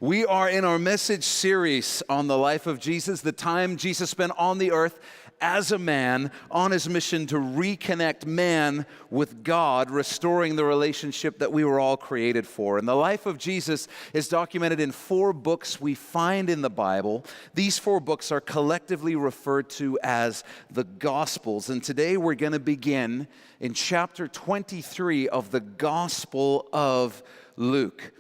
We are in our message series on the life of Jesus, the time Jesus spent on the earth as a man on his mission to reconnect man with God, restoring the relationship that we were all created for. And the life of Jesus is documented in 4 books we find in the Bible. These 4 books are collectively referred to as the Gospels. And today we're going to begin in chapter 23 of the Gospel of Luke.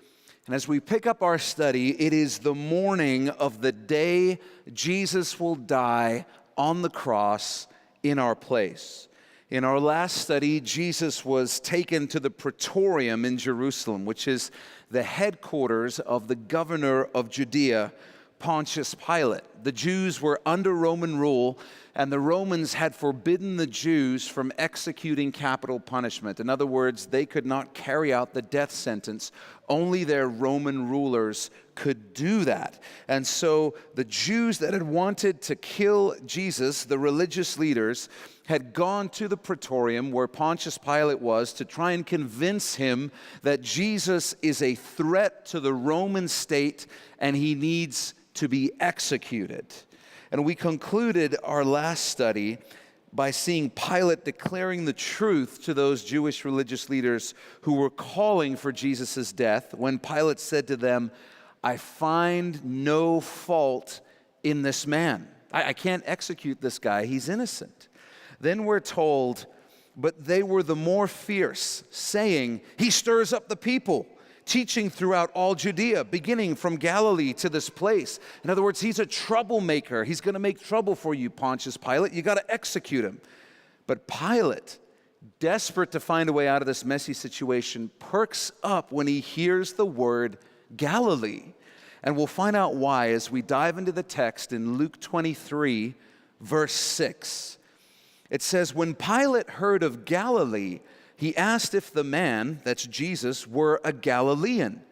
And as we pick up our study, it is the morning of the day Jesus will die on the cross in our place. In our last study, Jesus was taken to the Praetorium in Jerusalem, which is the headquarters of the governor of Judea, Pontius Pilate. The Jews were under Roman rule, and the Romans had forbidden the Jews from executing capital punishment. In other words, they could not carry out the death sentence. Only their Roman rulers could do that. And so the Jews that had wanted to kill Jesus, the religious leaders, had gone to the Praetorium where Pontius Pilate was to try and convince him that Jesus is a threat to the Roman state and he needs to be executed. And we concluded our last study by seeing Pilate declaring the truth to those Jewish religious leaders who were calling for Jesus' death when Pilate said to them, "I find no fault in this man. I can't execute this guy. He's innocent." Then we're told, but they were the more fierce, saying, "He stirs up the people, teaching throughout all Judea, beginning from Galilee to this place." In other words, he's a troublemaker. He's going to make trouble for you, Pontius Pilate. You got to execute him. But Pilate, desperate to find a way out of this messy situation, perks up when he hears the word Galilee. And we'll find out why as we dive into the text in Luke 23, verse 6. It says, "When Pilate heard of Galilee, he asked if the man," that's Jesus, "were a Galilean.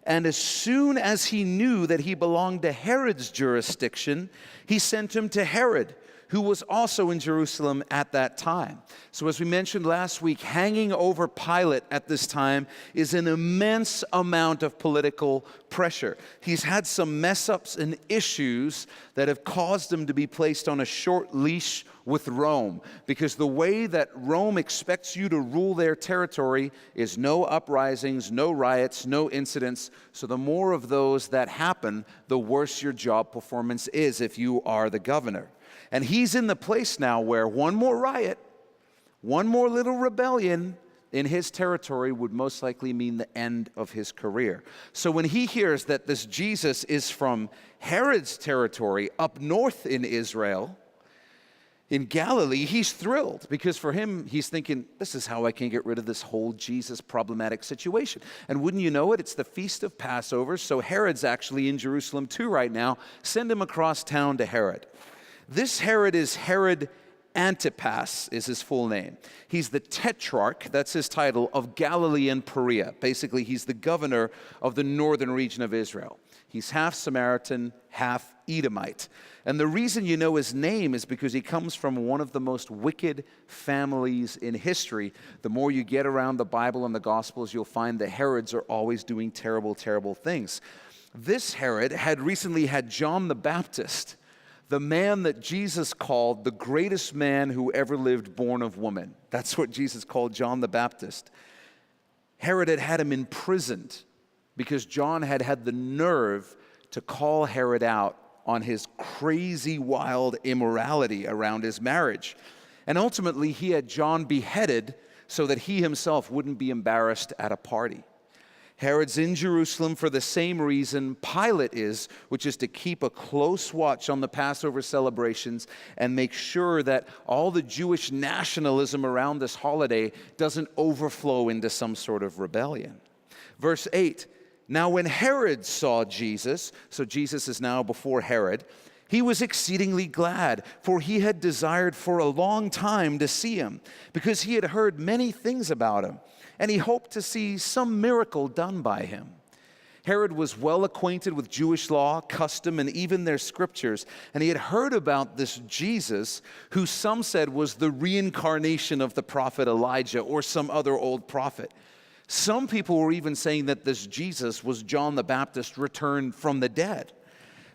And as soon as he knew that he belonged to Herod's jurisdiction, he sent him to Herod, who was also in Jerusalem at that time." So as we mentioned last week, hanging over Pilate at this time is an immense amount of political pressure. He's had some mess-ups and issues that have caused him to be placed on a short leash with Rome, because the way that Rome expects you to rule their territory is no uprisings, no riots, no incidents. So the more of those that happen, the worse your job performance is if you are the governor. And he's in the place now where one more riot, one more little rebellion in his territory would most likely mean the end of his career. So when he hears that this Jesus is from Herod's territory up north in Israel, in Galilee, he's thrilled, because for him, he's thinking, this is how I can get rid of this whole Jesus problematic situation. And wouldn't you know it, it's the Feast of Passover, so Herod's actually in Jerusalem too right now. Send him across town to Herod. This Herod is Herod Antipas is his full name. He's the tetrarch, that's his title, of Galilee and Perea. Basically, he's the governor of the northern region of Israel. He's half Samaritan, half Edomite. And the reason you know his name is because he comes from one of the most wicked families in history. The more you get around the Bible and the Gospels, you'll find the Herods are always doing terrible, terrible things. This Herod had recently had John the Baptist, the man that Jesus called the greatest man who ever lived born of woman. That's what Jesus called John the Baptist. Herod had had him imprisoned because John had had the nerve to call Herod out on his crazy, wild immorality around his marriage. And ultimately, he had John beheaded so that he himself wouldn't be embarrassed at a party. Herod's in Jerusalem for the same reason Pilate is, which is to keep a close watch on the Passover celebrations and make sure that all the Jewish nationalism around this holiday doesn't overflow into some sort of rebellion. Verse 8, "Now when Herod saw Jesus," so Jesus is now before Herod, "he was exceedingly glad, for he had desired for a long time to see him, because he had heard many things about him, and he hoped to see some miracle done by him." Herod was well acquainted with Jewish law, custom, and even their scriptures, and he had heard about this Jesus, who some said was the reincarnation of the prophet Elijah or some other old prophet. Some people were even saying that this Jesus was John the Baptist returned from the dead.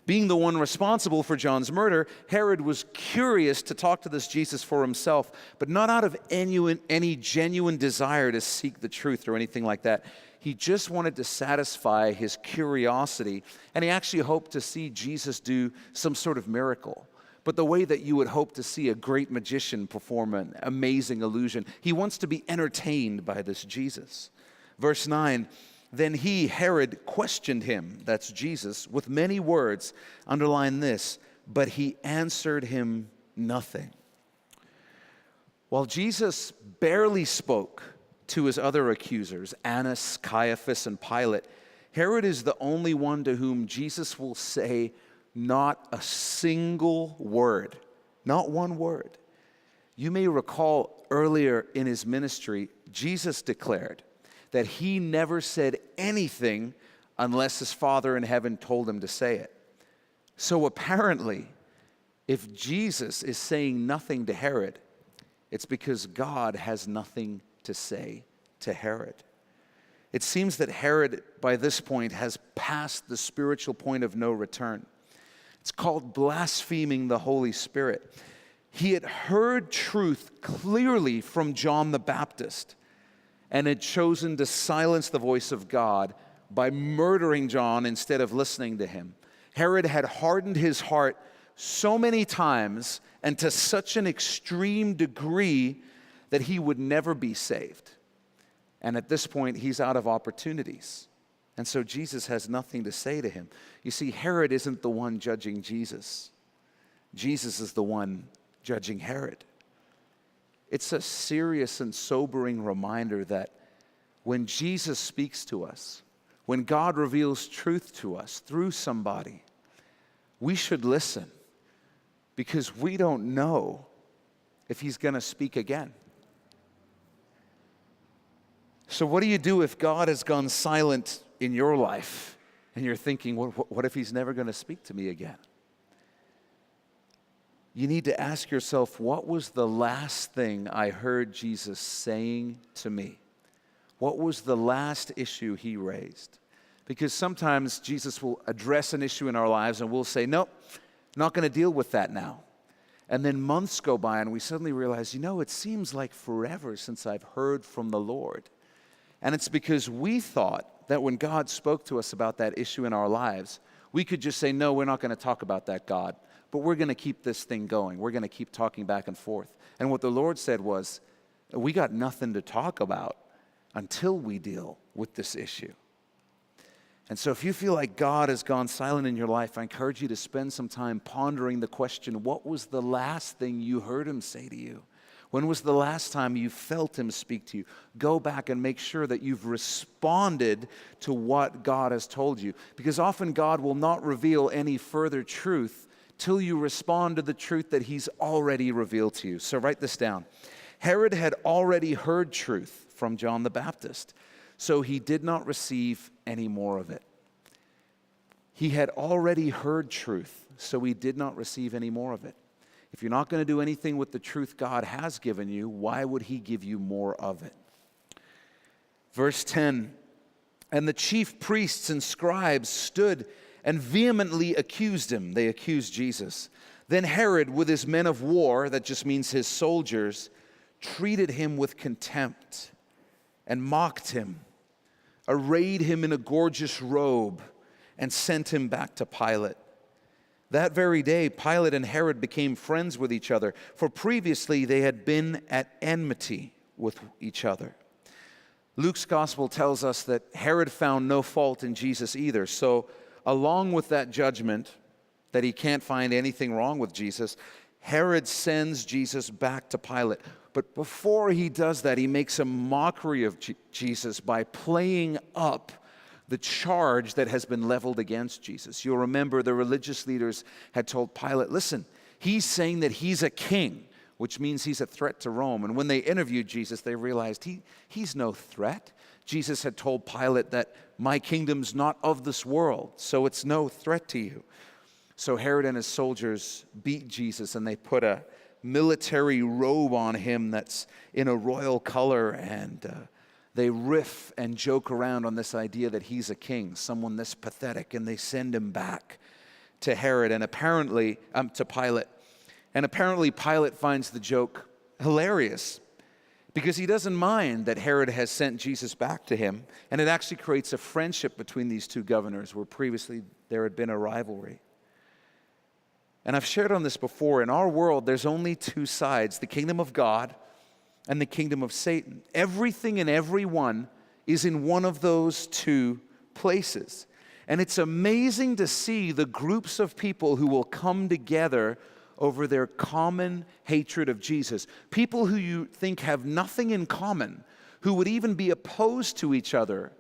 Being the one responsible for John's murder, Herod was curious to talk to this Jesus for himself, but not out of any genuine desire to seek the truth or anything like that. He just wanted to satisfy his curiosity, and he actually hoped to see Jesus do some sort of miracle. But the way that you would hope to see a great magician perform an amazing illusion, he wants to be entertained by this Jesus. Verse 9, then he, Herod, questioned him, that's Jesus, with many words. Underline this, but he answered him nothing. While Jesus barely spoke to his other accusers, Annas, Caiaphas, and Pilate, Herod is the only one to whom Jesus will say not a single word, not one word. You may recall earlier in his ministry, Jesus declared that he never said anything unless his Father in heaven told him to say it. So apparently, if Jesus is saying nothing to Herod, it's because God has nothing to say to Herod. It seems that Herod, by this point, has passed the spiritual point of no return. It's called blaspheming the Holy Spirit. He had heard truth clearly from John the Baptist and had chosen to silence the voice of God by murdering John instead of listening to him. Herod had hardened his heart so many times and to such an extreme degree that he would never be saved. And at this point, he's out of opportunities. And so Jesus has nothing to say to him. You see, Herod isn't the one judging Jesus. Jesus is the one judging Herod. It's a serious and sobering reminder that when Jesus speaks to us, when God reveals truth to us through somebody, we should listen because we don't know if he's going to speak again. So what do you do if God has gone silent in your life and you're thinking, what if he's never going to speak to me again? You need to ask yourself, what was the last thing I heard Jesus saying to me? What was the last issue he raised? Because sometimes Jesus will address an issue in our lives and we'll say, nope, not going to deal with that now. And then months go by and we suddenly realize, it seems like forever since I've heard from the Lord. And it's because we thought that when God spoke to us about that issue in our lives, we could just say, no, we're not going to talk about that, God. But we're going to keep this thing going. We're going to keep talking back and forth. And what the Lord said was, we got nothing to talk about until we deal with this issue. And so if you feel like God has gone silent in your life, I encourage you to spend some time pondering the question, what was the last thing you heard him say to you? When was the last time you felt him speak to you? Go back and make sure that you've responded to what God has told you. Because often God will not reveal any further truth till you respond to the truth that he's already revealed to you. So write this down. Herod had already heard truth from John the Baptist, so he did not receive any more of it. He had already heard truth, so he did not receive any more of it. If you're not going to do anything with the truth God has given you, why would he give you more of it? Verse 10, and the chief priests and scribes stood and vehemently accused him. They accused Jesus. Then Herod, with his men of war, that just means his soldiers, treated him with contempt and mocked him, arrayed him in a gorgeous robe, and sent him back to Pilate. That very day, Pilate and Herod became friends with each other, for previously they had been at enmity with each other. Luke's gospel tells us that Herod found no fault in Jesus either. So along with that judgment that he can't find anything wrong with Jesus, Herod sends Jesus back to Pilate. But before he does that, he makes a mockery of Jesus by playing up the charge that has been leveled against Jesus. You'll remember the religious leaders had told Pilate, listen, he's saying that he's a king, which means he's a threat to Rome. And when they interviewed Jesus, they realized he's no threat. Jesus had told Pilate that my kingdom's not of this world, so it's no threat to you. So Herod and his soldiers beat Jesus, and they put a military robe on him that's in a royal color, and They riff and joke around on this idea that he's a king, someone this pathetic, and they send him back to Herod and apparently to Pilate. And apparently Pilate finds the joke hilarious because he doesn't mind that Herod has sent Jesus back to him, and it actually creates a friendship between these two governors where previously there had been a rivalry. And I've shared on this before. In our world, there's only two sides, the kingdom of God and the kingdom of Satan. Everything and everyone is in one of those two places. And it's amazing to see the groups of people who will come together over their common hatred of Jesus. People who you think have nothing in common, who would even be opposed to each other,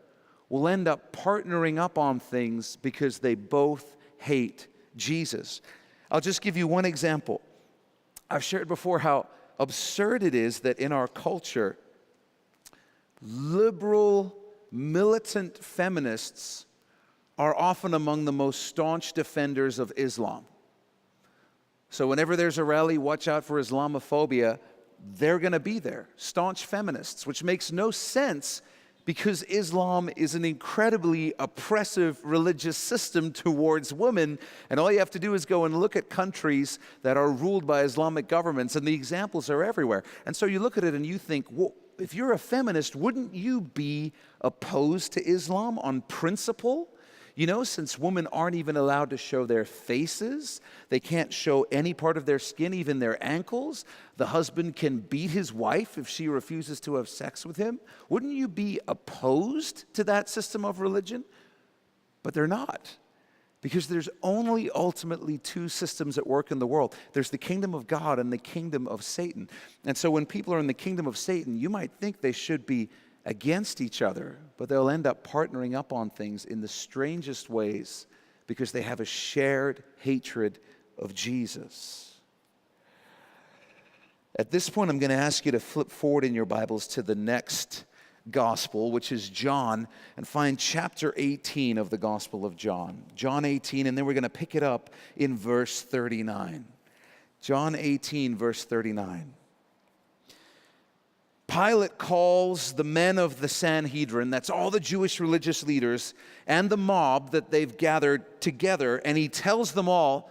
will end up partnering up on things because they both hate Jesus. I'll just give you one example. I've shared before how absurd it is that in our culture, liberal, militant feminists are often among the most staunch defenders of Islam. So whenever there's a rally, watch out for Islamophobia, they're going to be there, staunch feminists, which makes no sense because Islam is an incredibly oppressive religious system towards women, and all you have to do is go and look at countries that are ruled by Islamic governments, and the examples are everywhere. And so you look at it and you think, well, if you're a feminist, wouldn't you be opposed to Islam on principle? You know, since women aren't even allowed to show their faces, they can't show any part of their skin, even their ankles. The husband can beat his wife if she refuses to have sex with him. Wouldn't you be opposed to that system of religion? But they're not, because there's only ultimately two systems at work in the world. There's the kingdom of God and the kingdom of Satan. And so when people are in the kingdom of Satan, you might think they should be against each other, but they'll end up partnering up on things in the strangest ways because they have a shared hatred of Jesus. At this point, I'm going to ask you to flip forward in your Bibles to the next gospel, which is John, and find chapter 18 of the Gospel of John. John 18, and then we're going to pick it up in verse 39. John 18, verse 39. Pilate calls the men of the Sanhedrin, that's all the Jewish religious leaders, and the mob that they've gathered together, and he tells them all,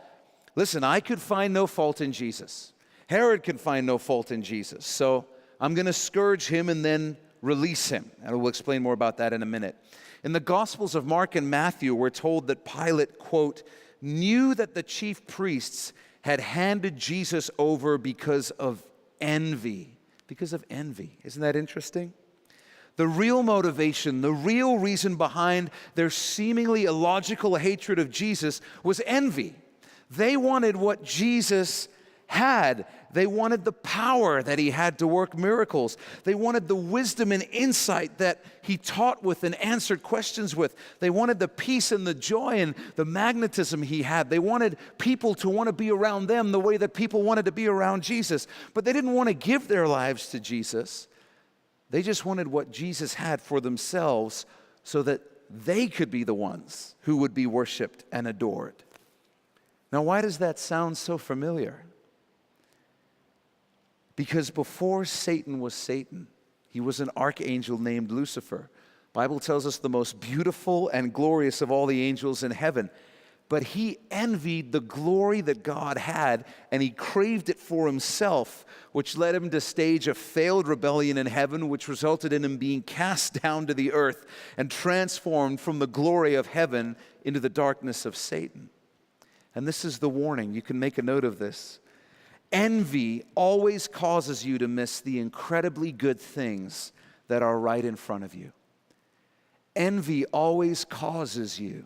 listen, I could find no fault in Jesus. Herod could find no fault in Jesus. So I'm going to scourge him and then release him. And we'll explain more about that in a minute. In the Gospels of Mark and Matthew, we're told that Pilate, quote, knew that the chief priests had handed Jesus over because of envy. Because of envy. Isn't that interesting? The real motivation, the real reason behind their seemingly illogical hatred of Jesus was envy. They wanted what Jesus had. They wanted the power that he had to work miracles. They wanted the wisdom and insight that he taught with and answered questions with. They wanted the peace and the joy and the magnetism he had. They wanted people to want to be around them the way that people wanted to be around Jesus. But they didn't want to give their lives to Jesus. They just wanted what Jesus had for themselves so that they could be the ones who would be worshiped and adored. Now, why does that sound so familiar? Because before Satan was Satan, he was an archangel named Lucifer. The Bible tells us the most beautiful and glorious of all the angels in heaven. But he envied the glory that God had, and he craved it for himself, which led him to stage a failed rebellion in heaven, which resulted in him being cast down to the earth and transformed from the glory of heaven into the darkness of Satan. And this is the warning. You can make a note of this. Envy always causes you to miss the incredibly good things that are right in front of you. Envy always causes you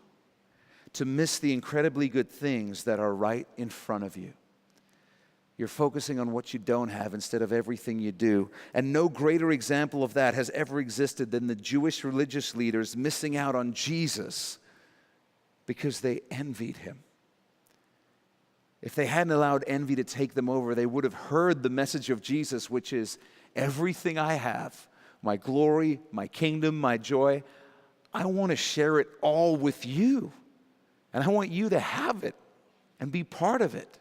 to miss the incredibly good things that are right in front of you. You're focusing on what you don't have instead of everything you do. And no greater example of that has ever existed than the Jewish religious leaders missing out on Jesus because they envied him. If they hadn't allowed envy to take them over, they would have heard the message of Jesus, which is, everything I have, my glory, my kingdom, my joy, I want to share it all with you. And I want you to have it and be part of it.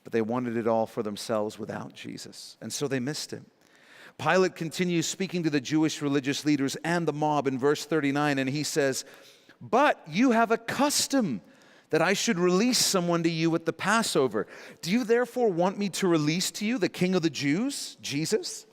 But they wanted it all for themselves without Jesus. And so they missed him. Pilate continues speaking to the Jewish religious leaders and the mob in verse 39, and he says, "But you have a custom that I should release someone to you at the Passover. Do you therefore want me to release to you the King of the Jews, Jesus?"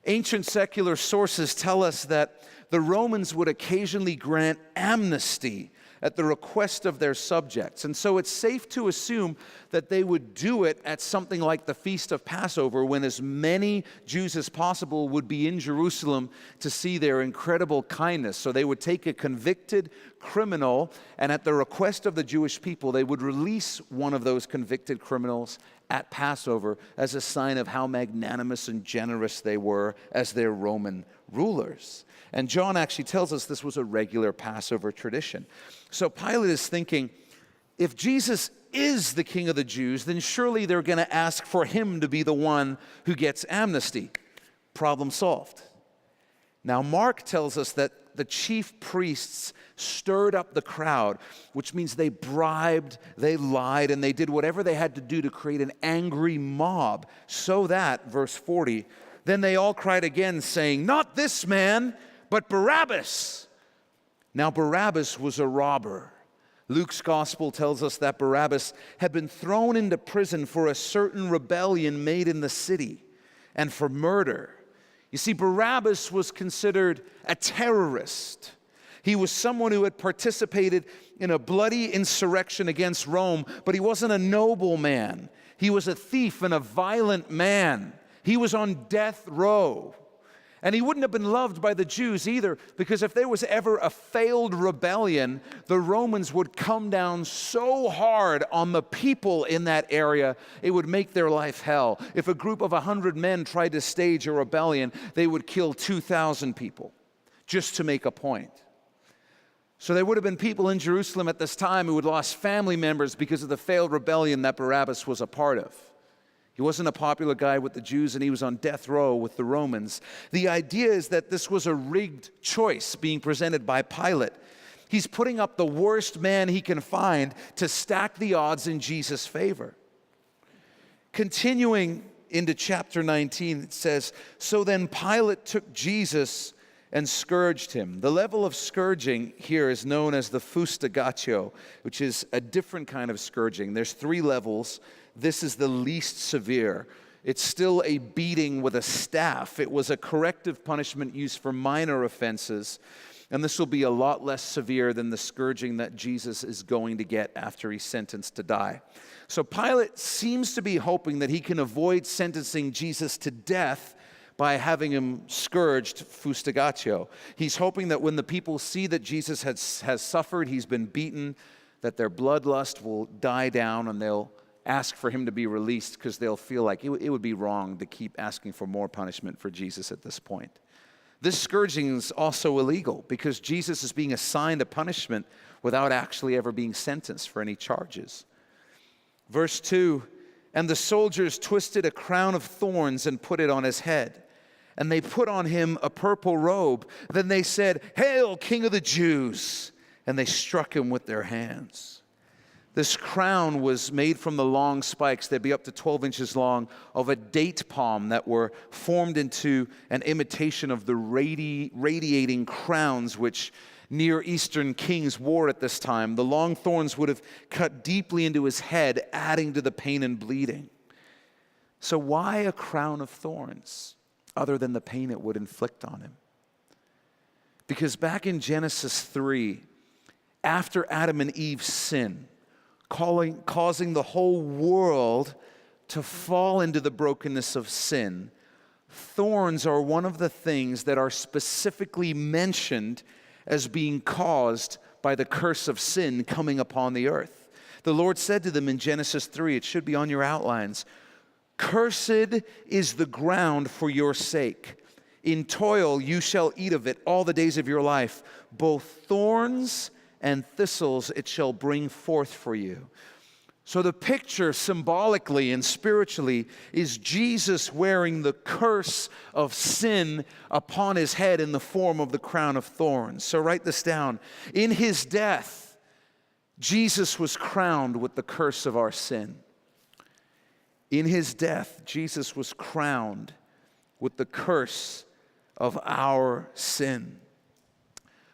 Ancient secular sources tell us that the Romans would occasionally grant amnesty at the request of their subjects. And so it's safe to assume that they would do it at something like the Feast of Passover, when as many Jews as possible would be in Jerusalem to see their incredible kindness. So they would take a convicted criminal, and at the request of the Jewish people, they would release one of those convicted criminals at Passover as a sign of how magnanimous and generous they were as their Roman rulers. And John actually tells us this was a regular Passover tradition. So Pilate is thinking, if Jesus is the King of the Jews, then surely they're going to ask for him to be the one who gets amnesty. Problem solved. Now, Mark tells us that the chief priests stirred up the crowd, which means they bribed, they lied, and they did whatever they had to do to create an angry mob, so that, verse 40, then they all cried again, saying, "Not this man, but Barabbas." Now, Barabbas was a robber. Luke's gospel tells us that Barabbas had been thrown into prison for a certain rebellion made in the city and for murder. You see, Barabbas was considered a terrorist. He was someone who had participated in a bloody insurrection against Rome, but he wasn't a noble man. He was a thief and a violent man. He was on death row. And he wouldn't have been loved by the Jews either, because if there was ever a failed rebellion, the Romans would come down so hard on the people in that area, it would make their life hell. If a group of 100 men tried to stage a rebellion, they would kill 2,000 people just to make a point. So there would have been people in Jerusalem at this time who had lost family members because of the failed rebellion that Barabbas was a part of. He wasn't a popular guy with the Jews, and he was on death row with the Romans. The idea is that this was a rigged choice being presented by Pilate. He's putting up the worst man he can find to stack the odds in Jesus' favor. Continuing into chapter 19, it says, "So then Pilate took Jesus and scourged him." The level of scourging here is known as the fustigatio, which is a different kind of scourging. There's 3 levels. This is the least severe. It's still a beating with a staff. It was a corrective punishment used for minor offenses, and this will be a lot less severe than the scourging that Jesus is going to get after he's sentenced to die. So Pilate seems to be hoping that he can avoid sentencing Jesus to death by having him scourged, fustigatio. He's hoping that when the people see that Jesus has suffered, he's been beaten, that their bloodlust will die down and they'll ask for him to be released, because they'll feel like it would be wrong to keep asking for more punishment for Jesus at this point. This scourging is also illegal because Jesus is being assigned a punishment without actually ever being sentenced for any charges. Verse 2, "And the soldiers twisted a crown of thorns and put it on his head. And they put on him a purple robe. Then they said, 'Hail, King of the Jews!' And they struck him with their hands." This crown was made from the long spikes, they'd be up to 12 inches long, of a date palm that were formed into an imitation of the radiating crowns which Near Eastern kings wore at this time. The long thorns would have cut deeply into his head, adding to the pain and bleeding. So why a crown of thorns other than the pain it would inflict on him? Because back in Genesis 3, after Adam and Eve's sin, causing the whole world to fall into the brokenness of sin, thorns are one of the things that are specifically mentioned as being caused by the curse of sin coming upon the earth. The Lord said to them in Genesis 3, it should be on your outlines, "Cursed is the ground for your sake. In toil you shall eat of it all the days of your life. Both thorns and thistles it shall bring forth for you." So the picture symbolically and spiritually is Jesus wearing the curse of sin upon his head in the form of the crown of thorns. So write this down. In his death, Jesus was crowned with the curse of our sin. In his death, Jesus was crowned with the curse of our sin.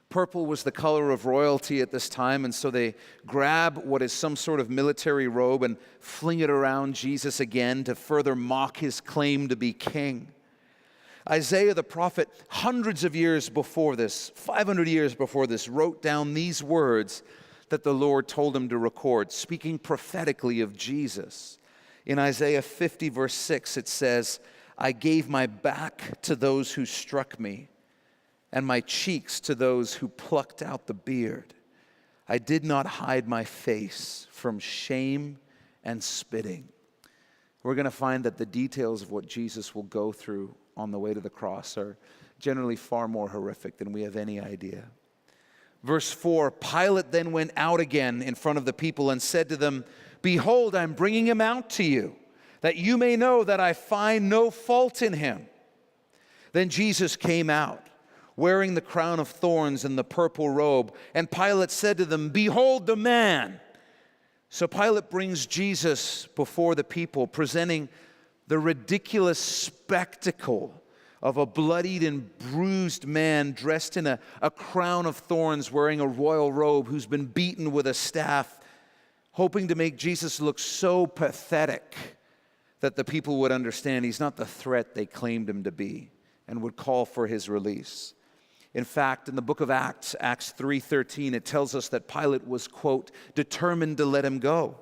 Purple was the color of royalty at this time, and so they grab what is some sort of military robe and fling it around Jesus again to further mock his claim to be king. Isaiah the prophet, hundreds of years before this, 500 years before this, wrote down these words that the Lord told him to record, speaking prophetically of Jesus. In Isaiah 50, verse 6, it says, I gave my back to those who struck me, and my cheeks to those who plucked out the beard. I did not hide my face from shame and spitting. We're going to find that the details of what Jesus will go through on the way to the cross are generally far more horrific than we have any idea. Verse 4, Pilate then went out again in front of the people and said to them, Behold, I'm bringing him out to you, that you may know that I find no fault in him. Then Jesus came out, wearing the crown of thorns and the purple robe. And Pilate said to them, Behold the man. So Pilate brings Jesus before the people, presenting the ridiculous spectacle of a bloodied and bruised man dressed in a crown of thorns, wearing a royal robe, who's been beaten with a staff, hoping to make Jesus look so pathetic that the people would understand he's not the threat they claimed him to be and would call for his release. In fact, in the book of Acts, Acts 3:13, it tells us that Pilate was, quote, determined to let him go.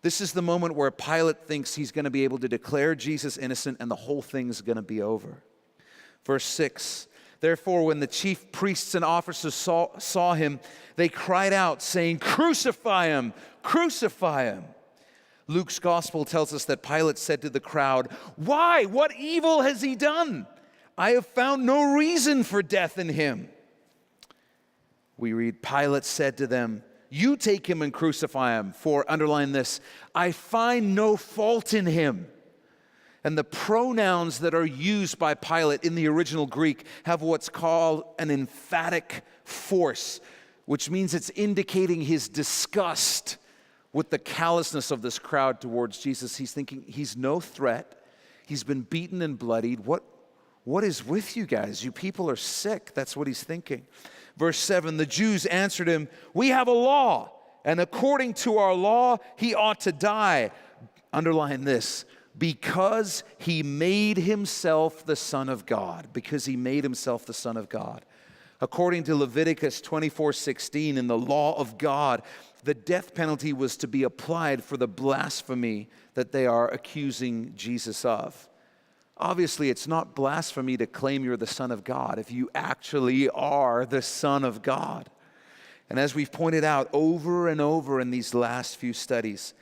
This is the moment where Pilate thinks he's going to be able to declare Jesus innocent and the whole thing's going to be over. Verse 6, Therefore, when the chief priests and officers saw him, they cried out, saying, Crucify him! Crucify him! Luke's gospel tells us that Pilate said to the crowd, Why? What evil has he done? I have found no reason for death in him. We read, Pilate said to them, You take him and crucify him, for, underline this, I find no fault in him. And the pronouns that are used by Pilate in the original Greek have what's called an emphatic force, which means it's indicating his disgust with the callousness of this crowd towards Jesus. He's thinking, he's no threat. He's been beaten and bloodied. What is with you guys? You people are sick. That's what he's thinking. Verse 7, the Jews answered him, We have a law, and according to our law, he ought to die. Underline this, because he made himself the Son of God. Because he made himself the Son of God. According to Leviticus 24:16, in the law of God, the death penalty was to be applied for the blasphemy that they are accusing Jesus of. Obviously, it's not blasphemy to claim you're the Son of God if you actually are the Son of God. And as we've pointed out over and over in these last few studies,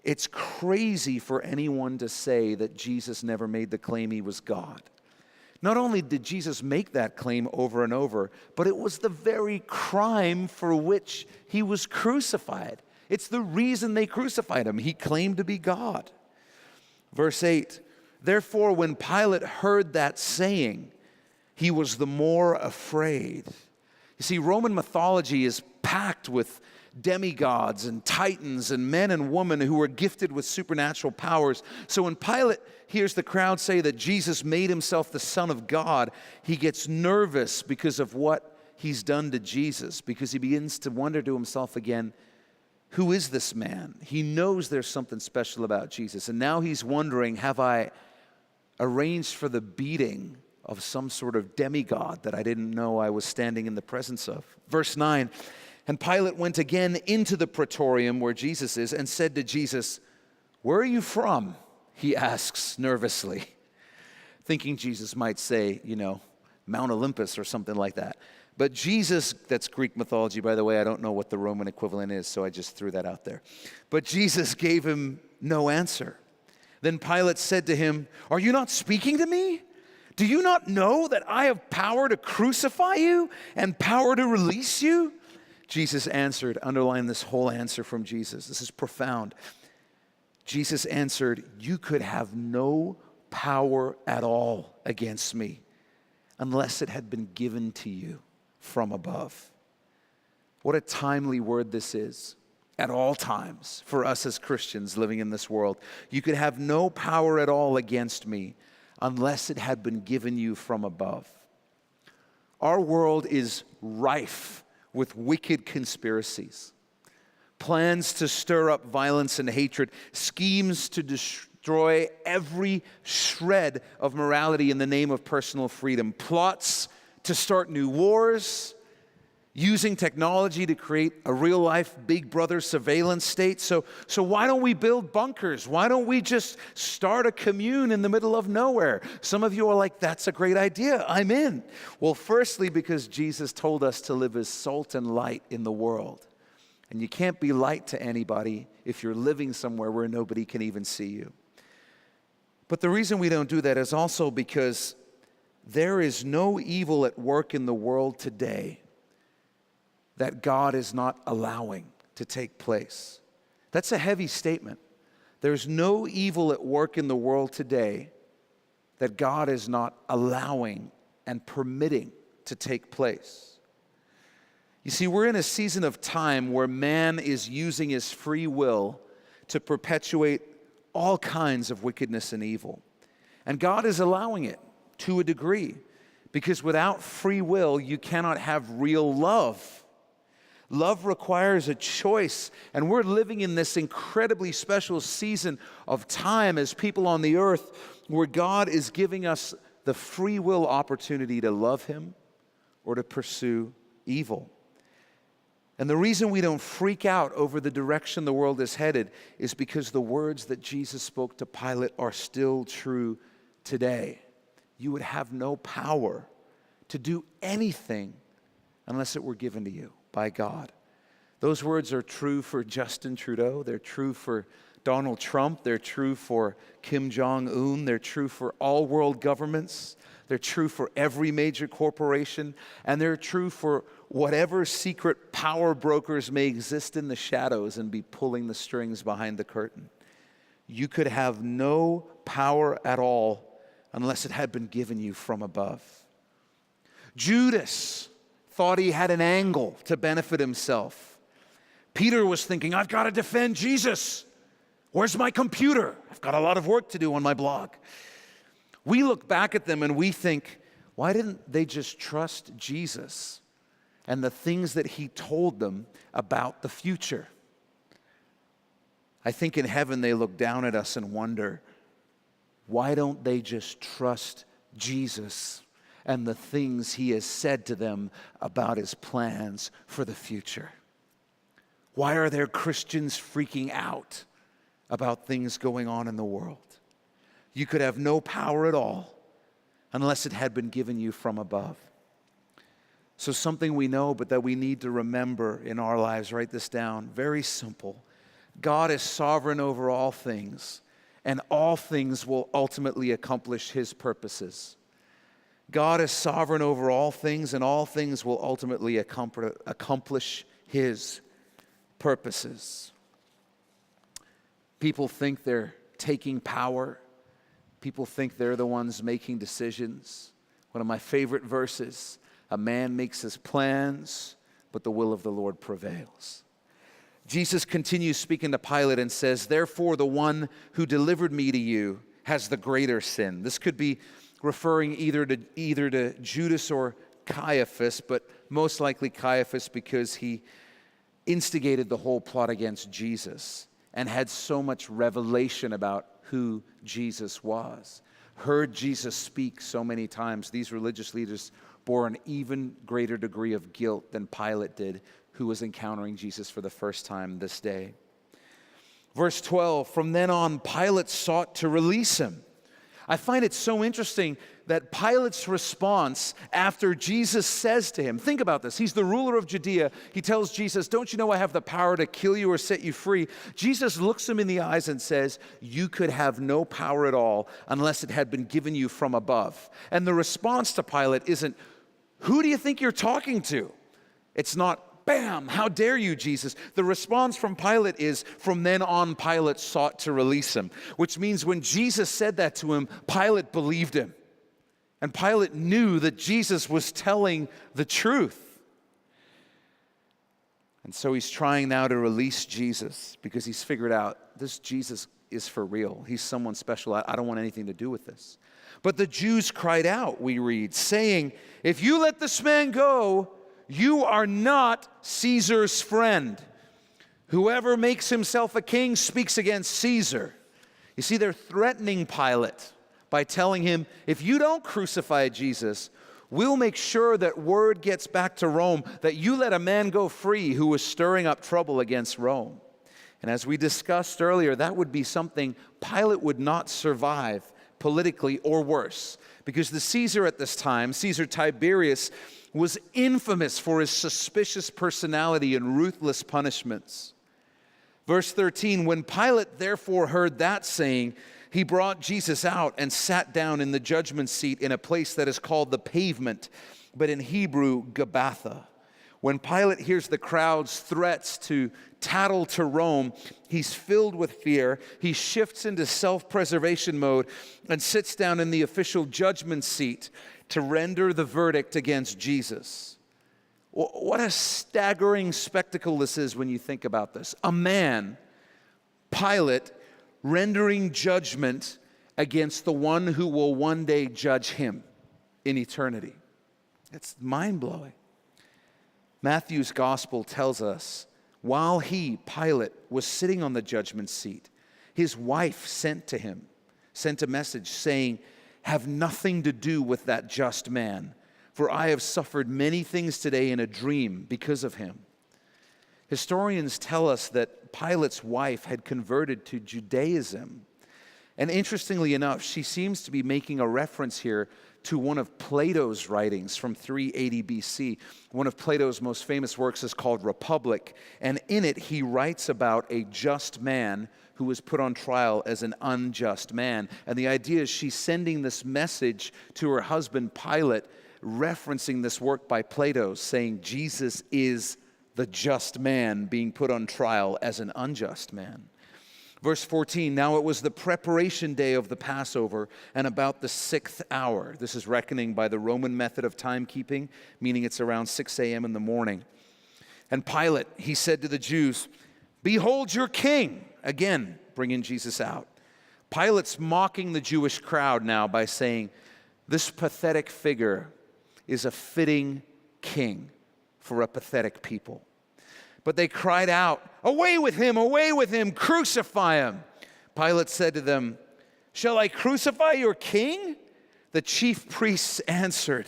it's crazy for anyone to say that Jesus never made the claim he was God. Not only did Jesus make that claim over and over, but it was the very crime for which he was crucified. It's the reason they crucified him. He claimed to be God. Verse 8, Therefore, when Pilate heard that saying, he was the more afraid. You see, Roman mythology is packed with demigods and titans and men and women who were gifted with supernatural powers. So when Pilate hears the crowd say that Jesus made himself the Son of God, he gets nervous because of what he's done to Jesus, because he begins to wonder to himself again, who is this man? He knows there's something special about Jesus, and now he's wondering, have I arranged for the beating of some sort of demigod that I didn't know I was standing in the presence of? Verse 9, And Pilate went again into the praetorium where Jesus is and said to Jesus, Where are you from? He asks nervously, thinking Jesus might say, Mount Olympus or something like that. But Jesus, that's Greek mythology, by the way. I don't know what the Roman equivalent is, so I just threw that out there. But Jesus gave him no answer. Then Pilate said to him, Are you not speaking to me? Do you not know that I have power to crucify you and power to release you? Jesus answered, underline this whole answer from Jesus. This is profound. Jesus answered, You could have no power at all against me unless it had been given to you from above. What a timely word this is at all times for us as Christians living in this world. You could have no power at all against me unless it had been given you from above. Our world is rife with wicked conspiracies, plans to stir up violence and hatred, schemes to destroy every shred of morality in the name of personal freedom, plots to start new wars, using technology to create a real-life Big Brother surveillance state. So why don't we build bunkers? Why don't we just start a commune in the middle of nowhere? Some of you are like, that's a great idea. I'm in. Well, firstly, because Jesus told us to live as salt and light in the world. And you can't be light to anybody if you're living somewhere where nobody can even see you. But the reason we don't do that is also because there is no evil at work in the world today that God is not allowing to take place. That's a heavy statement. There's no evil at work in the world today that God is not allowing and permitting to take place. You see, we're in a season of time where man is using his free will to perpetuate all kinds of wickedness and evil. And God is allowing it to a degree, because without free will, you cannot have real love. Love requires a choice, and we're living in this incredibly special season of time as people on the earth where God is giving us the free will opportunity to love Him or to pursue evil. And the reason we don't freak out over the direction the world is headed is because the words that Jesus spoke to Pilate are still true today. You would have no power to do anything unless it were given to you by God. Those words are true for Justin Trudeau. They're true for Donald Trump. They're true for Kim Jong-un. They're true for all world governments. They're true for every major corporation. And they're true for whatever secret power brokers may exist in the shadows and be pulling the strings behind the curtain. You could have no power at all unless it had been given you from above. Judas thought he had an angle to benefit himself. Peter was thinking, I've got to defend Jesus. Where's my computer? I've got a lot of work to do on my blog. We look back at them and we think, why didn't they just trust Jesus and the things that He told them about the future? I think in heaven they look down at us and wonder, why don't they just trust Jesus and the things He has said to them about His plans for the future? Why are there Christians freaking out about things going on in the world? You could have no power at all unless it had been given you from above. So something we know, but that we need to remember in our lives, write this down, very simple. God is sovereign over all things, and all things will ultimately accomplish His purposes. God is sovereign over all things, and all things will ultimately accomplish His purposes. People think they're taking power. People think they're the ones making decisions. One of my favorite verses, a man makes his plans, but the will of the Lord prevails. Jesus continues speaking to Pilate and says, therefore the one who delivered me to you has the greater sin. This could be referring either to Judas or Caiaphas, but most likely Caiaphas because he instigated the whole plot against Jesus and had so much revelation about who Jesus was. Heard Jesus speak so many times. These religious leaders bore an even greater degree of guilt than Pilate did, who was encountering Jesus for the first time this day. Verse 12, from then on, Pilate sought to release him. I find it so interesting that Pilate's response after Jesus says to him, think about this, he's the ruler of Judea. He tells Jesus, don't you know I have the power to kill you or set you free? Jesus looks him in the eyes and says, you could have no power at all unless it had been given you from above. And the response to Pilate isn't, who do you think you're talking to? It's not, bam, how dare you, Jesus? The response from Pilate is, from then on, Pilate sought to release him, which means when Jesus said that to him, Pilate believed him. And Pilate knew that Jesus was telling the truth. And so he's trying now to release Jesus because he's figured out this Jesus is for real. He's someone special. I don't want anything to do with this. But the Jews cried out, we read, saying, "If you let this man go, you are not Caesar's friend. Whoever makes himself a king speaks against Caesar." You see, they're threatening Pilate by telling him, if you don't crucify Jesus, we'll make sure that word gets back to Rome that you let a man go free who was stirring up trouble against Rome. And as we discussed earlier, that would be something Pilate would not survive politically, or worse, because the Caesar at this time, Caesar Tiberius, was infamous for his suspicious personality and ruthless punishments. Verse 13, when Pilate therefore heard that saying, he brought Jesus out and sat down in the judgment seat in a place that is called the Pavement, but in Hebrew, Gabbatha. When Pilate hears the crowd's threats to tattle to Rome, he's filled with fear. He shifts into self-preservation mode and sits down in the official judgment seat to render the verdict against Jesus. What a staggering spectacle this is when you think about this. A man, Pilate, rendering judgment against the one who will one day judge him in eternity. It's mind-blowing. Matthew's gospel tells us, while he, Pilate, was sitting on the judgment seat, his wife sent a message saying, "Have nothing to do with that just man, for I have suffered many things today in a dream because of him." Historians tell us that Pilate's wife had converted to Judaism. And interestingly enough, she seems to be making a reference here to one of Plato's writings from 380 BC. One of Plato's most famous works is called Republic, and in it he writes about a just man who was put on trial as an unjust man. And the idea is she's sending this message to her husband Pilate, referencing this work by Plato, saying Jesus is the just man being put on trial as an unjust man. Verse 14, now it was the preparation day of the Passover and about the 6th hour. This is reckoning by the Roman method of timekeeping, meaning it's around 6 a.m. in the morning. And Pilate, he said to the Jews, "Behold your king." Again, bringing Jesus out. Pilate's mocking the Jewish crowd now by saying, this pathetic figure is a fitting king for a pathetic people. But they cried out, away with him, crucify him." Pilate said to them, "Shall I crucify your king?" The chief priests answered,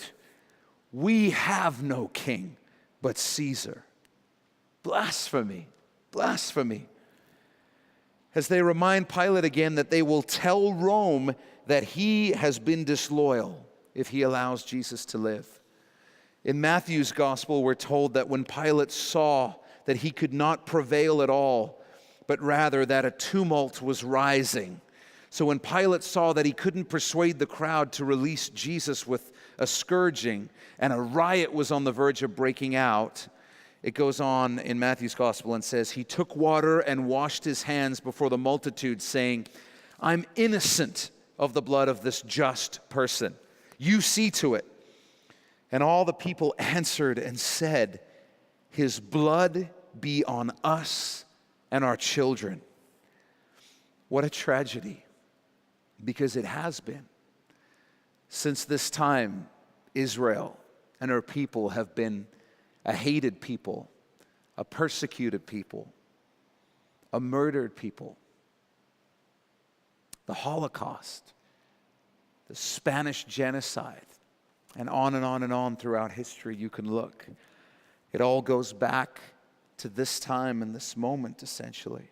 "We have no king but Caesar." Blasphemy, blasphemy. As they remind Pilate again that they will tell Rome that he has been disloyal if he allows Jesus to live. In Matthew's gospel, we're told that when Pilate saw that he could not prevail at all, but rather that a tumult was rising. So when Pilate saw that he couldn't persuade the crowd to release Jesus with a scourging, and a riot was on the verge of breaking out, it goes on in Matthew's gospel and says, he took water and washed his hands before the multitude, saying, "I'm innocent of the blood of this just person. You see to it." And all the people answered and said, "His blood be on us and our children." What a tragedy, because it has been. Since this time, Israel and her people have been a hated people, a persecuted people, a murdered people. The Holocaust, the Spanish genocide, and on and on and on throughout history you can look. It all goes back to this time and this moment, essentially.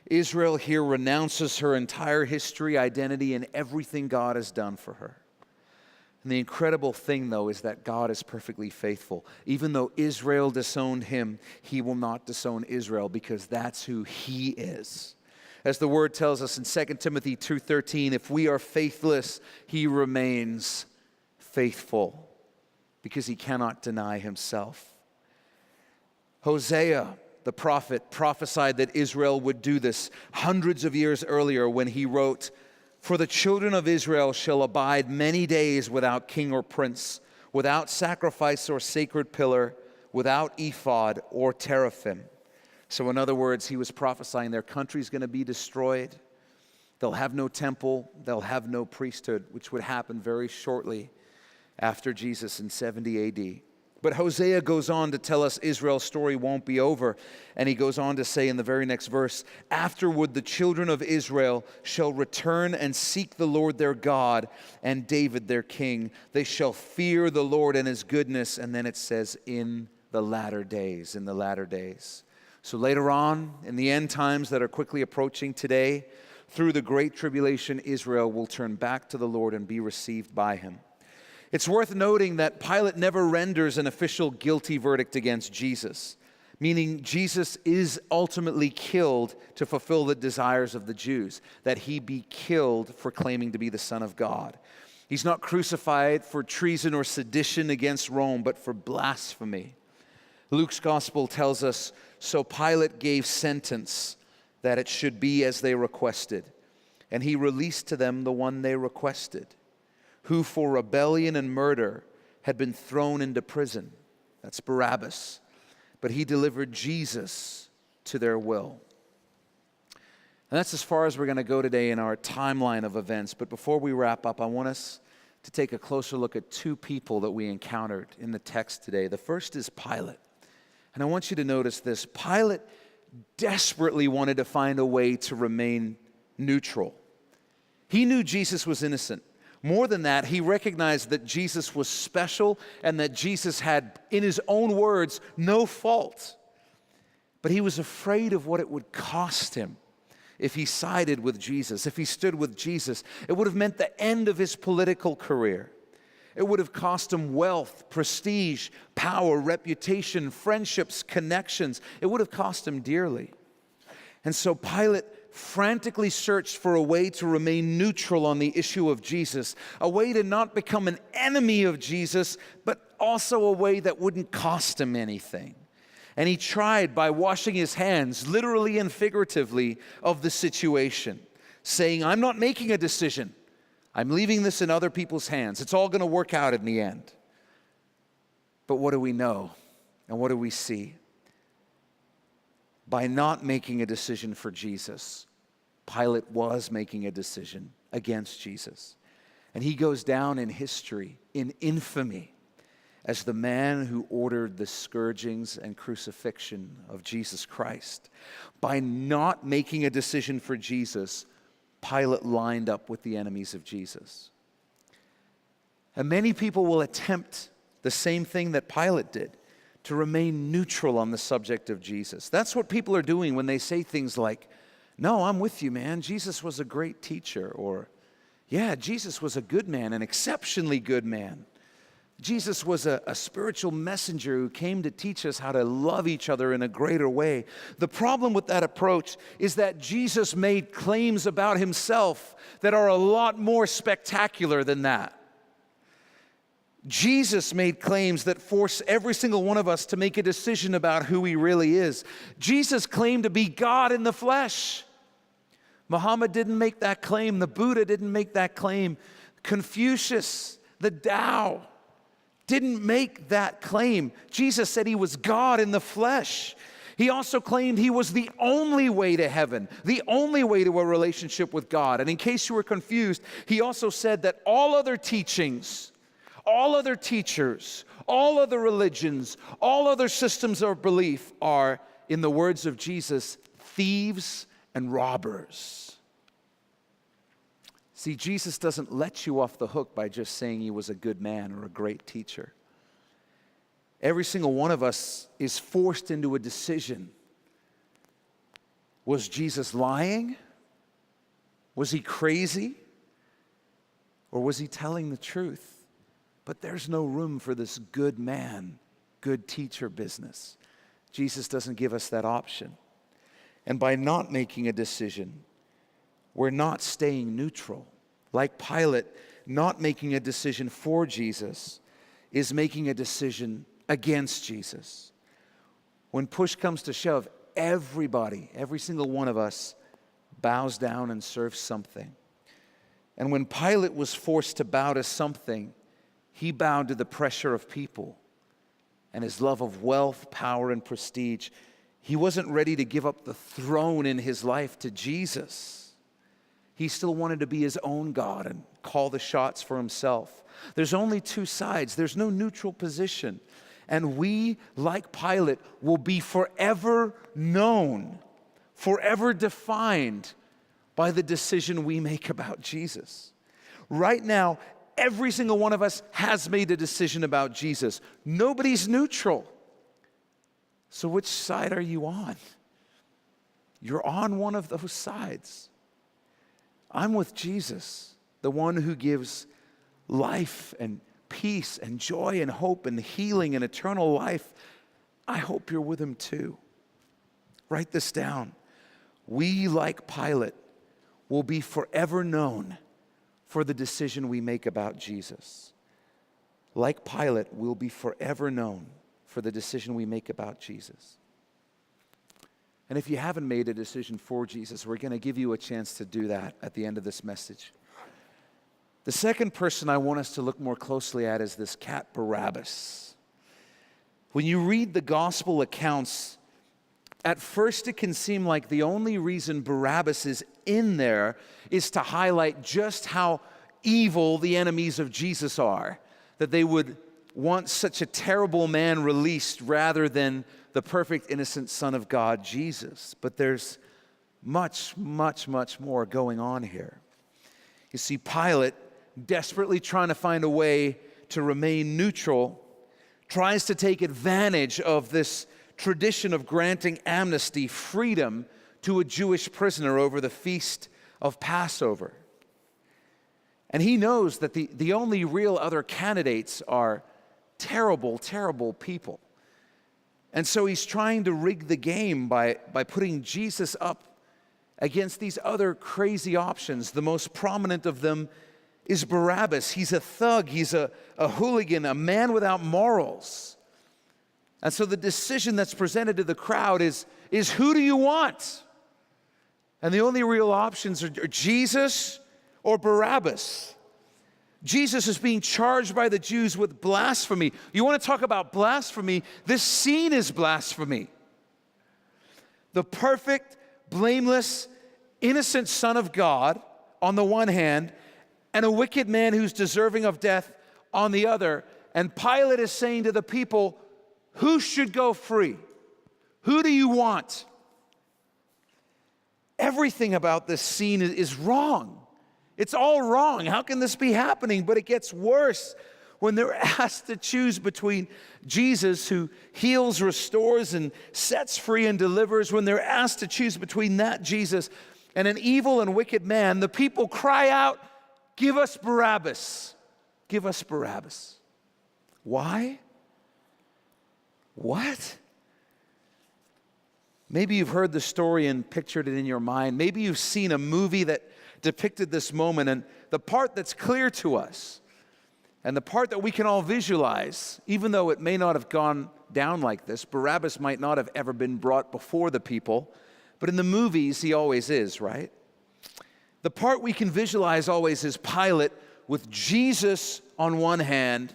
Israel here renounces her entire history, identity, and everything God has done for her. And the incredible thing, though, is that God is perfectly faithful. Even though Israel disowned him, he will not disown Israel, because that's who he is. As the word tells us in 2 Timothy 2:13, if we are faithless, he remains faithful, because he cannot deny himself. Hosea, the prophet, prophesied that Israel would do this hundreds of years earlier when he wrote, "For the children of Israel shall abide many days without king or prince, without sacrifice or sacred pillar, without ephod or teraphim." So in other words, he was prophesying their country's going to be destroyed. They'll have no temple, they'll have no priesthood, which would happen very shortly after Jesus in 70 AD. But Hosea goes on to tell us Israel's story won't be over. And he goes on to say in the very next verse, afterward the children of Israel shall return and seek the Lord their God and David their king. They shall fear the Lord and his goodness. And then it says, in the latter days, in the latter days. So later on, in the end times that are quickly approaching today, through the great tribulation, Israel will turn back to the Lord and be received by him. It's worth noting that Pilate never renders an official guilty verdict against Jesus, meaning Jesus is ultimately killed to fulfill the desires of the Jews, that he be killed for claiming to be the Son of God. He's not crucified for treason or sedition against Rome, but for blasphemy. Luke's gospel tells us, so Pilate gave sentence that it should be as they requested, and he released to them the one they requested, who for rebellion and murder had been thrown into prison. That's Barabbas. But he delivered Jesus to their will. And that's as far as we're going to go today in our timeline of events. But before we wrap up, I want us to take a closer look at two people that we encountered in the text today. The first is Pilate. And I want you to notice this. Pilate desperately wanted to find a way to remain neutral. He knew Jesus was innocent. More than that, he recognized that Jesus was special and that Jesus had, in his own words, no fault. But he was afraid of what it would cost him if he sided with Jesus, if he stood with Jesus. It would have meant the end of his political career. It would have cost him wealth, prestige, power, reputation, friendships, connections. It would have cost him dearly. And so Pilate frantically searched for a way to remain neutral on the issue of Jesus, a way to not become an enemy of Jesus, but also a way that wouldn't cost him anything. And he tried by washing his hands, literally and figuratively, of the situation, saying, I'm not making a decision. I'm leaving this in other people's hands. It's all going to work out in the end. But what do we know? And what do we see? By not making a decision for Jesus, Pilate was making a decision against Jesus. And he goes down in history, in infamy, as the man who ordered the scourgings and crucifixion of Jesus Christ. By not making a decision for Jesus, Pilate lined up with the enemies of Jesus. And many people will attempt the same thing that Pilate did, to remain neutral on the subject of Jesus. That's what people are doing when they say things like, no, I'm with you, man. Jesus was a great teacher. Or, yeah, Jesus was a good man, an exceptionally good man. Jesus was a spiritual messenger who came to teach us how to love each other in a greater way. The problem with that approach is that Jesus made claims about himself that are a lot more spectacular than that. Jesus made claims that force every single one of us to make a decision about who he really is. Jesus claimed to be God in the flesh. Muhammad didn't make that claim. The Buddha didn't make that claim. Confucius, the Tao, didn't make that claim. Jesus said he was God in the flesh. He also claimed he was the only way to heaven, the only way to a relationship with God. And in case you were confused, he also said that all other teachings, all other teachers, all other religions, all other systems of belief are, in the words of Jesus, thieves and robbers. See, Jesus doesn't let you off the hook by just saying he was a good man or a great teacher. Every single one of us is forced into a decision. Was Jesus lying? Was he crazy? Or was he telling the truth? But there's no room for this good man, good teacher business. Jesus doesn't give us that option. And by not making a decision, we're not staying neutral. Like Pilate, not making a decision for Jesus is making a decision against Jesus. When push comes to shove, everybody, every single one of us, bows down and serves something. And when Pilate was forced to bow to something, he bowed to the pressure of people and his love of wealth, power, and prestige. He wasn't ready to give up the throne in his life to Jesus. He still wanted to be his own God and call the shots for himself. There's only two sides. There's no neutral position. And we, like Pilate, will be forever known, forever defined by the decision we make about Jesus. Right now, every single one of us has made a decision about Jesus. Nobody's neutral. So which side are you on? You're on one of those sides. I'm with Jesus, the one who gives life and peace and joy and hope and healing and eternal life. I hope you're with him too. Write this down. We, like Pilate, will be forever known for the decision we make about Jesus. Like Pilate, we'll be forever known for the decision we make about Jesus. And if you haven't made a decision for Jesus, we're going to give you a chance to do that at the end of this message. The second person I want us to look more closely at is this cat Barabbas. When you read the gospel accounts, at first it can seem like the only reason Barabbas is in there is to highlight just how evil the enemies of Jesus are, that they would want such a terrible man released rather than the perfect, innocent Son of God, Jesus. But there's much, much, much more going on here. You see, Pilate, desperately trying to find a way to remain neutral, tries to take advantage of this tradition of granting amnesty, freedom to a Jewish prisoner over the feast of Passover. And he knows that the only real other candidates are terrible, terrible people. And so he's trying to rig the game by putting Jesus up against these other crazy options. The most prominent of them is Barabbas. He's a thug, he's a hooligan, a man without morals. And so the decision that's presented to the crowd is who do you want? And the only real options are Jesus or Barabbas. Jesus is being charged by the Jews with blasphemy. You want to talk about blasphemy? This scene is blasphemy. The perfect, blameless, innocent Son of God on the one hand, and a wicked man who's deserving of death on the other. And Pilate is saying to the people, who should go free? Who do you want? Everything about this scene is wrong. It's all wrong. How can this be happening? But it gets worse when they're asked to choose between Jesus, who heals, restores, and sets free and delivers. When they're asked to choose between that Jesus and an evil and wicked man, the people cry out, "Give us Barabbas. Give us Barabbas." Why? What? Maybe you've heard the story and pictured it in your mind. Maybe you've seen a movie that depicted this moment, and the part that's clear to us and the part that we can all visualize, even though it may not have gone down like this, Barabbas might not have ever been brought before the people, but in the movies he always is, right? The part we can visualize always is Pilate with Jesus on one hand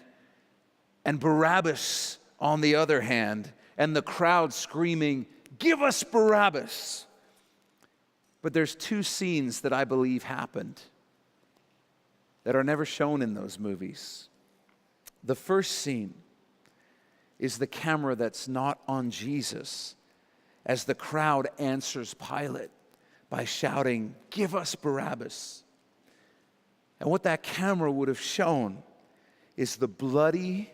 and Barabbas on the other hand, and the crowd screaming, "Give us Barabbas!" But there's two scenes that I believe happened that are never shown in those movies. The first scene is the camera that's not on Jesus as the crowd answers Pilate by shouting, "Give us Barabbas!" And what that camera would have shown is the bloody,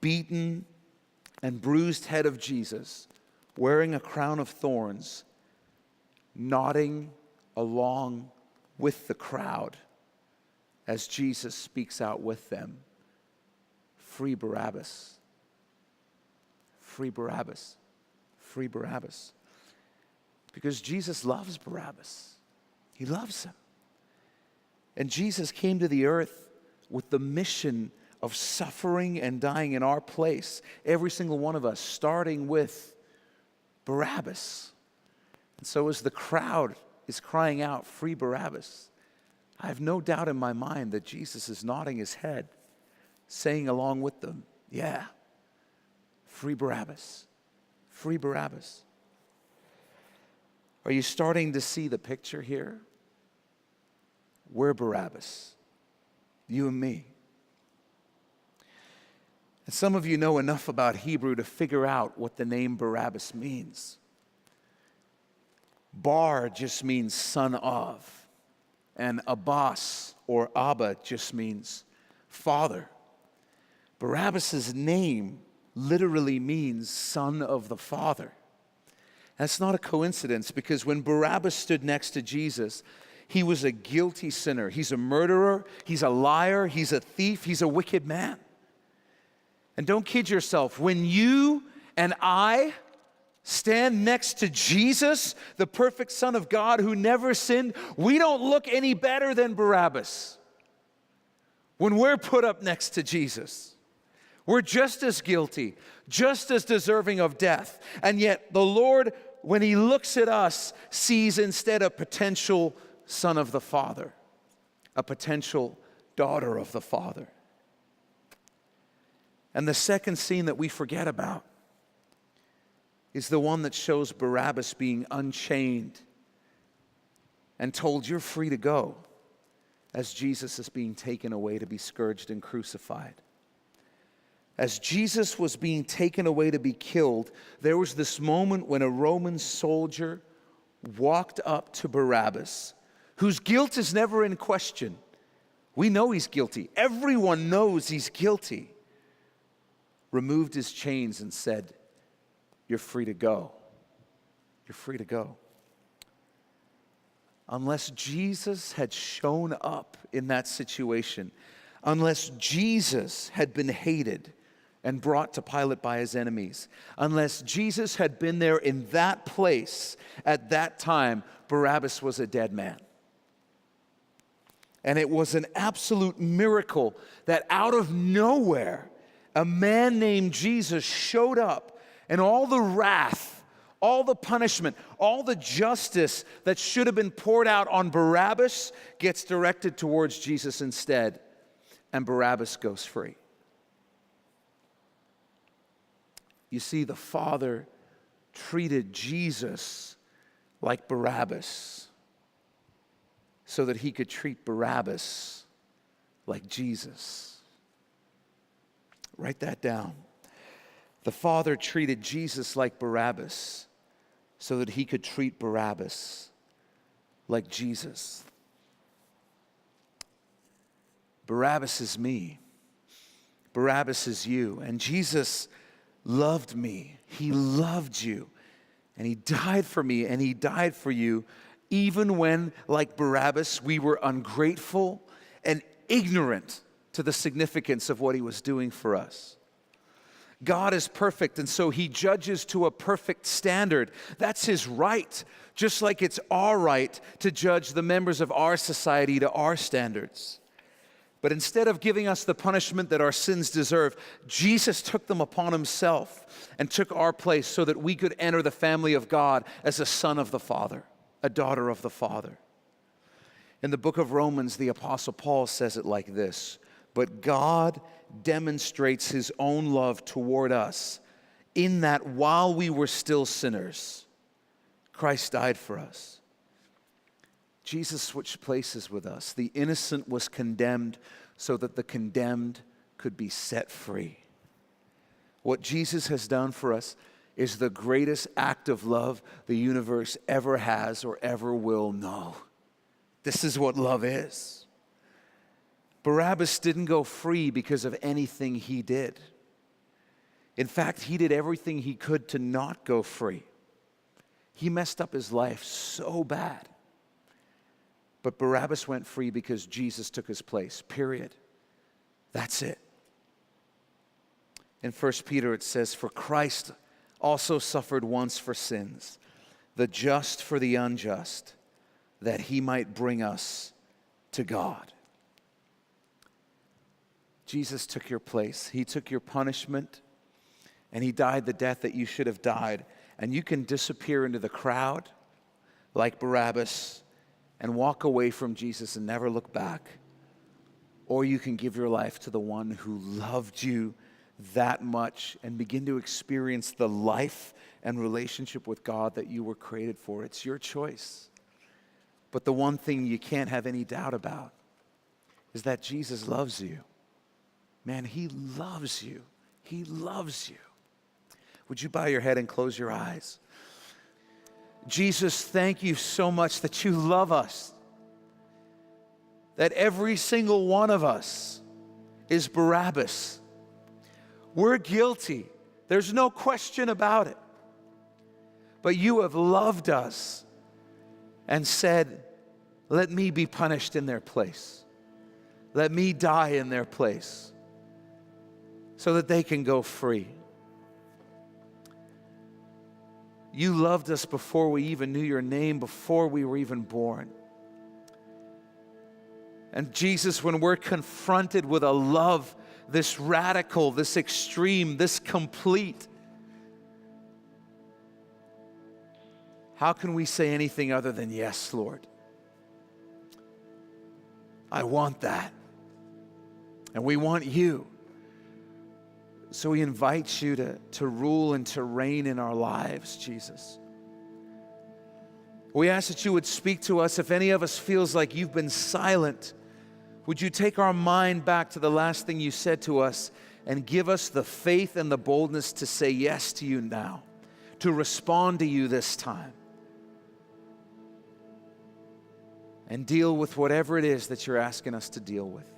beaten, and bruised head of Jesus wearing a crown of thorns, nodding along with the crowd as Jesus speaks out with them, "Free Barabbas, free Barabbas, free Barabbas." Because Jesus loves Barabbas. He loves him. And Jesus came to the earth with the mission of suffering and dying in our place, every single one of us, starting with Barabbas. And so as the crowd is crying out, "Free Barabbas," I have no doubt in my mind that Jesus is nodding his head, saying along with them, "Yeah, free Barabbas, free Barabbas." Are you starting to see the picture here? We're Barabbas. You and me. And some of you know enough about Hebrew to figure out what the name Barabbas means. Bar just means son of, and Abbas or Abba just means father. Barabbas' name literally means son of the Father. That's not a coincidence, because when Barabbas stood next to Jesus, he was a guilty sinner. He's a murderer, he's a liar, he's a thief, he's a wicked man. And don't kid yourself, when you and I stand next to Jesus, the perfect Son of God who never sinned, we don't look any better than Barabbas. When we're put up next to Jesus, we're just as guilty, just as deserving of death. And yet the Lord, when he looks at us, sees instead a potential son of the Father, a potential daughter of the Father. And the second scene that we forget about is the one that shows Barabbas being unchained and told, "You're free to go," as Jesus is being taken away to be scourged and crucified. As Jesus was being taken away to be killed, there was this moment when a Roman soldier walked up to Barabbas, whose guilt is never in question. We know he's guilty. Everyone knows he's guilty. Removed his chains and said, "You're free to go. You're free to go." Unless Jesus had shown up in that situation, unless Jesus had been hated and brought to Pilate by his enemies, unless Jesus had been there in that place at that time, Barabbas was a dead man. And it was an absolute miracle that out of nowhere, a man named Jesus showed up, and all the wrath, all the punishment, all the justice that should have been poured out on Barabbas gets directed towards Jesus instead, and Barabbas goes free. You see, the Father treated Jesus like Barabbas so that he could treat Barabbas like Jesus. Write that down. The Father treated Jesus like Barabbas so that he could treat Barabbas like Jesus. Barabbas is me. Barabbas is you. And Jesus loved me. He loved you. And he died for me, and he died for you, even when, like Barabbas, we were ungrateful and ignorant to the significance of what he was doing for us. God is perfect, and so he judges to a perfect standard. That's his right, just like it's our right to judge the members of our society to our standards. But instead of giving us the punishment that our sins deserve, Jesus took them upon himself and took our place so that we could enter the family of God as a son of the Father, a daughter of the Father. In the book of Romans, the Apostle Paul says it like this: "But God demonstrates his own love toward us in that while we were still sinners, Christ died for us." Jesus switched places with us. The innocent was condemned so that the condemned could be set free. What Jesus has done for us is the greatest act of love the universe ever has or ever will know. This is what love is. Barabbas didn't go free because of anything he did. In fact, he did everything he could to not go free. He messed up his life so bad. But Barabbas went free because Jesus took his place, period. That's it. In 1 Peter it says, "For Christ also suffered once for sins, the just for the unjust, that he might bring us to God." Jesus took your place. He took your punishment, and he died the death that you should have died. And you can disappear into the crowd like Barabbas and walk away from Jesus and never look back. Or you can give your life to the one who loved you that much and begin to experience the life and relationship with God that you were created for. It's your choice. But the one thing you can't have any doubt about is that Jesus loves you. Man, he loves you. He loves you. Would you bow your head and close your eyes? Jesus, thank you so much that you love us. That every single one of us is Barabbas. We're guilty. There's no question about it. But you have loved us and said, let me be punished in their place. Let me die in their place so that they can go free. You loved us before we even knew your name, before we were even born. And Jesus, when we're confronted with a love this radical, this extreme, this complete, how can we say anything other than, yes, Lord? I want that. And we want you. So we invite you to rule and to reign in our lives, Jesus. We ask that you would speak to us. If any of us feels like you've been silent, would you take our mind back to the last thing you said to us and give us the faith and the boldness to say yes to you now, to respond to you this time, and deal with whatever it is that you're asking us to deal with.